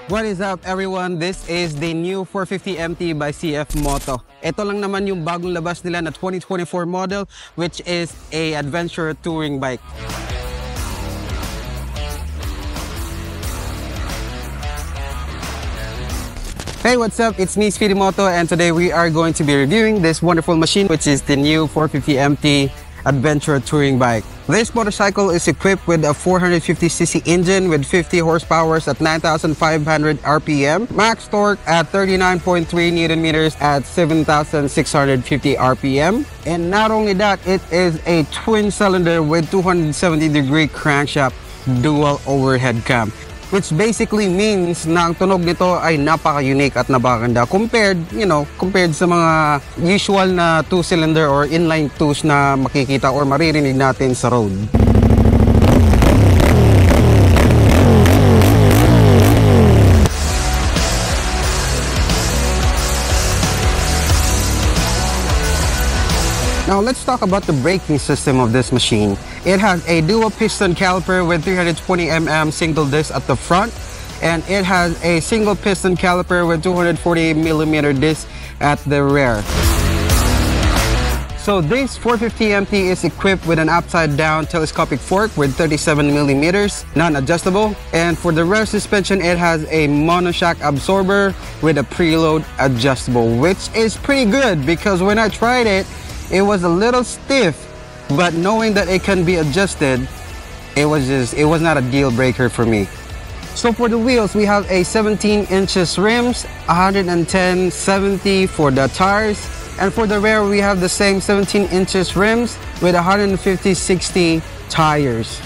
What is up everyone? This is the new 450 MT by CF Moto. Ito lang naman yung bagong labas nila na 2024 model, which is a adventure touring bike. Hey, what's up? It's me, Speedy Moto, and today we are going to be reviewing this wonderful machine, which is the new 450 MT adventure touring bike. This motorcycle is equipped with a 450cc engine with 50 horsepower at 9,500 RPM, max torque at 39.3 Newton meters at 7,650 RPM. And not only that, it is a twin cylinder with 270-degree crankshaft dual overhead cam, which basically means na ang tunog nito ay napaka-unique at napakaganda compared sa mga usual na two-cylinder or inline twos na makikita or maririnig natin sa road. Now let's talk about the braking system of this machine. It has a dual piston caliper with 320mm single disc at the front, and it has a single piston caliper with 240mm disc at the rear. So this 450 MT is equipped with an upside down telescopic fork with 37mm, non-adjustable, and for the rear suspension it has a monoshock absorber with a preload adjustable, which is pretty good because when I tried it, it was a little stiff, but knowing that it can be adjusted, it was not a deal breaker for me. So for the wheels, we have a 17 inches rims, 110/70 for the tires, and for the rear we have the same 17 inches rims with 150/60 tires.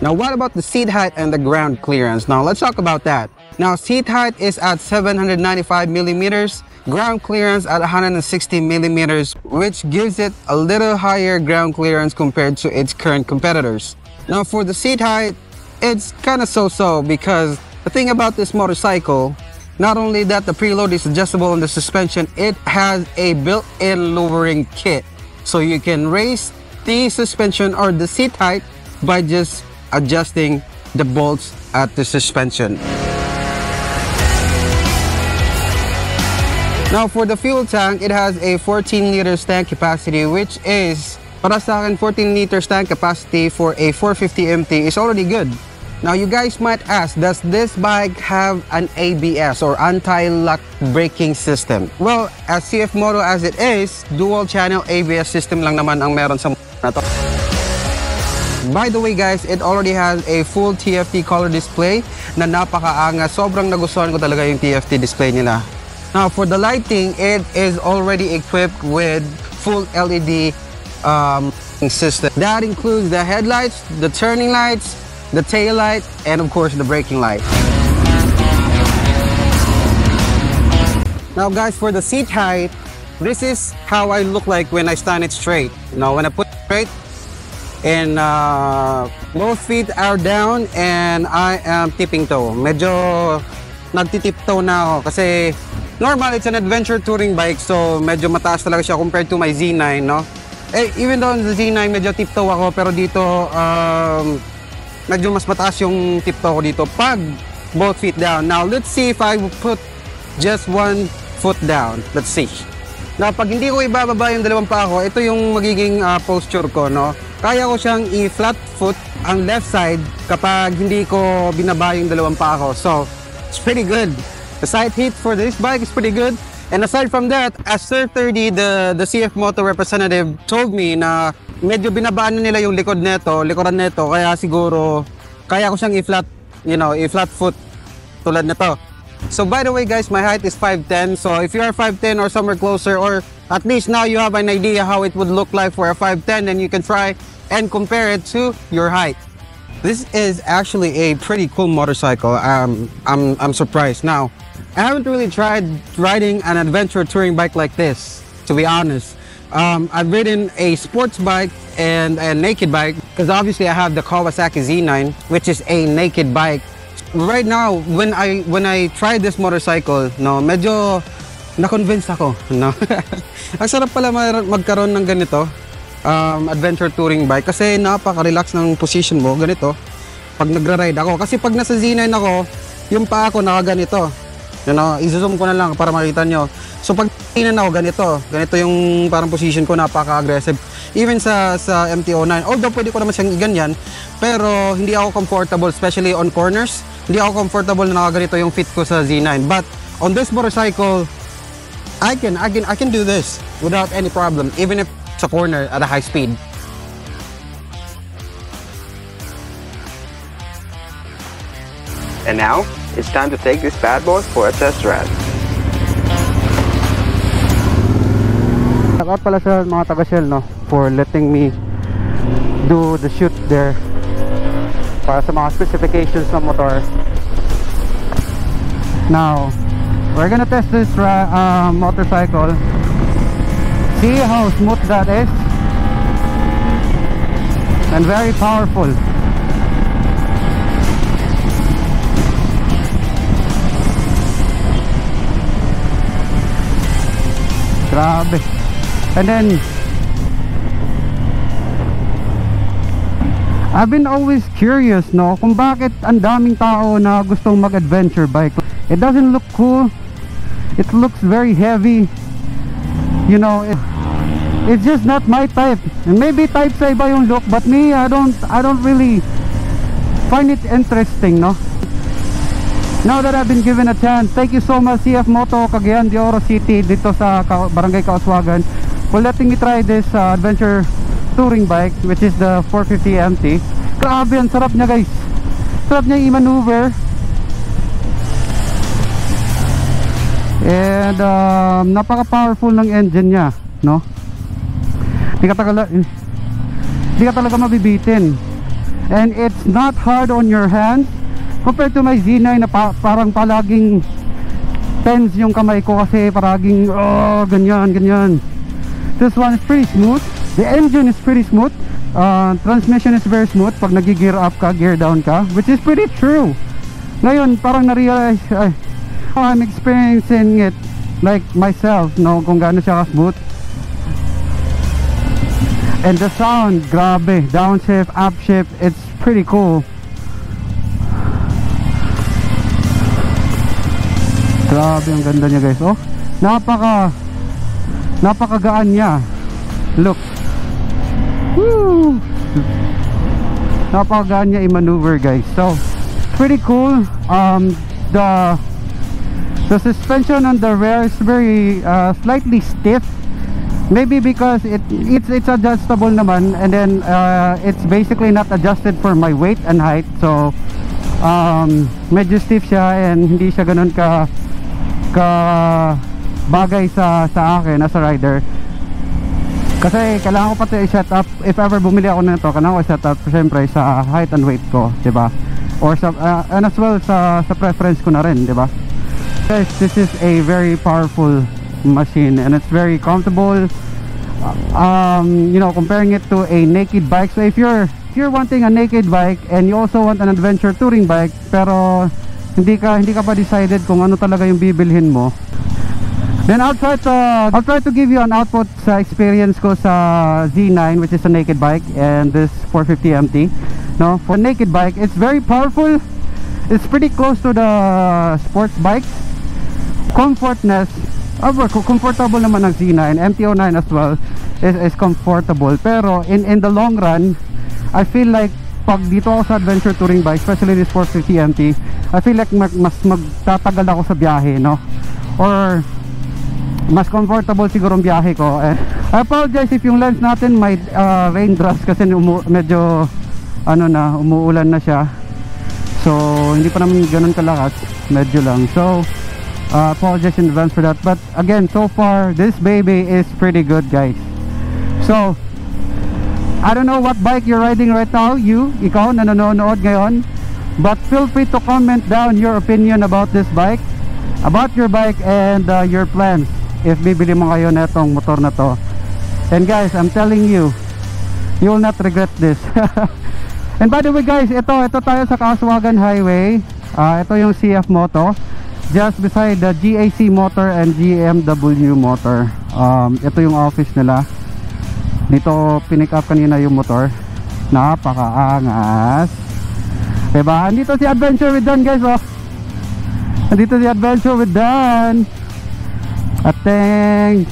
Now what about the seat height and the ground clearance? Now let's talk about that. Now seat height is at 795mm, ground clearance at 160mm, which gives it a little higher ground clearance compared to its current competitors. Now for the seat height, it's kind of so-so because the thing about this motorcycle, not only that the preload is adjustable in the suspension, it has a built-in lowering kit. So you can raise the suspension or the seat height by just adjusting the bolts at the suspension. Now for the fuel tank, it has a 14 liters tank capacity, which is, para sa akin, 14 liters tank capacity for a 450 MT is already good. Now you guys might ask, does this bike have an ABS or anti-lock braking system? Well, as CF Moto as it is, dual channel ABS system lang naman ang meron sa na to. By the way guys, it already has a full TFT color display na napakaangas. Sobrang nagustuhan ko talaga yung TFT display nila. Now for the lighting, it is already equipped with full LED system. That includes the headlights, the turning lights, the tail light, and of course the braking light. Now guys, for the seat height, this is how I look like when I stand it straight. Now when I put it straight, and both feet are down and I am tipping toe. Medyo nagtitip-toe na ako kasi normal, it's an adventure touring bike, so medyo mataas talaga siya compared to my Z9, no? Even though the Z9 medyo tiptoe ako, pero dito medyo mas mataas yung tiptoe ko dito pag both feet down. Now let's see if I put just one foot down. Let's see. Now pag hindi ko ibababa yung dalawang paa ko, ito yung magiging posture ko, no? Kaya ko siyang i-flat foot ang left side kapag hindi ko binaba yung dalawang paa ko. So it's pretty good. The side heat for this bike is pretty good. And aside from that, as Sir 30, the CF Moto representative told me na medyo binabaan na nila yung likoran neto, kaya siguro kaya ko siyang i-flat foot tulad nito. So by the way guys, my height is 5'10", so if you are 5'10" or somewhere closer, or at least now you have an idea how it would look like for a 5'10", then you can try and compare it to your height. This is actually a pretty cool motorcycle. I'm surprised. Now, I haven't really tried riding an adventure touring bike like this, to be honest. I've ridden a sports bike and a naked bike because obviously I have the Kawasaki Z9, which is a naked bike. Right now, when I tried this motorcycle, no, medyo na-convince ako, no. Ang sarap pala magkaroon ng ganito. Adventure touring bike kasi napaka-relax ng position mo ganito pag nagra-ride ako, kasi pag nasa Z9 ako yung paa ko nakaganito. I-zoom ko na lang para makita nyo. So pag tinan ako ganito yung parang position ko, napaka-aggressive. Even sa MT-09, although pwede ko naman siyang iganyan, pero hindi ako comfortable, especially on corners. Hindi ako comfortable na nakaganito yung fit ko sa Z9. But on this motorcycle, I can do this without any problem, even if sa corner at a high speed. And now, it's time to take this bad boy for a test drive. Shout out pala sa mga taga-Shell, no, for letting me do the shoot there para sa mga specifications ng motor. Now, we're gonna test this motorcycle. See how smooth that is, and very powerful. Grabe. And then I've been always curious, no, kung bakit ang daming tao na gustong mag-adventure bike. It doesn't look cool. It looks very heavy. You know, it's just not my type. And maybe type sa iba yung look, but me, I don't really find it interesting, no. Now that I've been given a chance, thank you so much CF Moto Cagayan de Oro City dito sa Barangay Kauswagan for letting me try this adventure touring bike, which is the 450 MT. Grabe, ang sarap niya, guys. Sarap niya i-maneuver. And napaka-powerful ng engine niya, no? Di ka talaga mabibitin. And it's not hard on your hands compared to my Z9 na parang palaging tense yung kamay ko kasi paraging ganyan. This one is pretty smooth. The engine is pretty smooth. Transmission is very smooth pag nag-gear up ka, gear down ka, which is pretty true. Ngayon parang na-realize I'm experiencing it like myself, no, kung gaano siya ka-smooth. And the sound, grabe, downshift, upshift, it's pretty cool. Grabe, ang ganda niya, guys. Oh, napakagaan niya. Look. Woo! Napakagaan niya i-maneuver, guys. So, pretty cool. The suspension on the rear is very slightly stiff. Maybe because it's adjustable naman, and then it's basically not adjusted for my weight and height. So, medyo stiff siya and hindi siya ganun ka bagay sa akin as a rider, kasi kailangan ko pa ito i-set up. If ever bumili ako nito, kailangan ko i-set up syempre sa height and weight ko, diba? Or sa and as well sa preference ko na rin, diba? Guys, this is a very powerful machine and it's very comfortable. You know, comparing it to a naked bike. So if you're wanting a naked bike and you also want an adventure touring bike, pero hindi ka pa decided kung ano talaga yung bibilhin mo, then I'll try to give you an output sa experience ko sa Z9, which is a naked bike, and this 450 MT. No, for naked bike, it's very powerful. It's pretty close to the sports bikes. Comfortness, comfortable naman ng Z9. MT-09 as well is comfortable, pero in the long run, I feel like pag dito ako sa adventure touring bike, especially this 450 MT, I feel like mas magtatagal ako sa biyahe, no? Or mas comfortable siguro ang biyahe ko. I apologize if yung lens natin may raindrops kasi medyo umuulan na siya. So hindi pa naman ganun kalakas, medyo lang. So apologize in advance for that. But again, so far this baby is pretty good, guys. So I don't know what bike you're riding right now, ikaw na nanonood ngayon, but feel free to comment down your opinion about this bike, about your bike, and your plans if bibili mo kayo na itong motor na to. And guys, I'm telling you, you will not regret this. And by the way, guys, ito tayo sa Kauswagan Highway. Ito yung CF Moto, just beside the GAC Motor and GMW Motor. Ito yung office nila. Dito pinick up kanina yung motor. Napakaangas, diba? Andito si Adventure with Dan, guys, oh. Andito si Adventure with Dan. Ateng.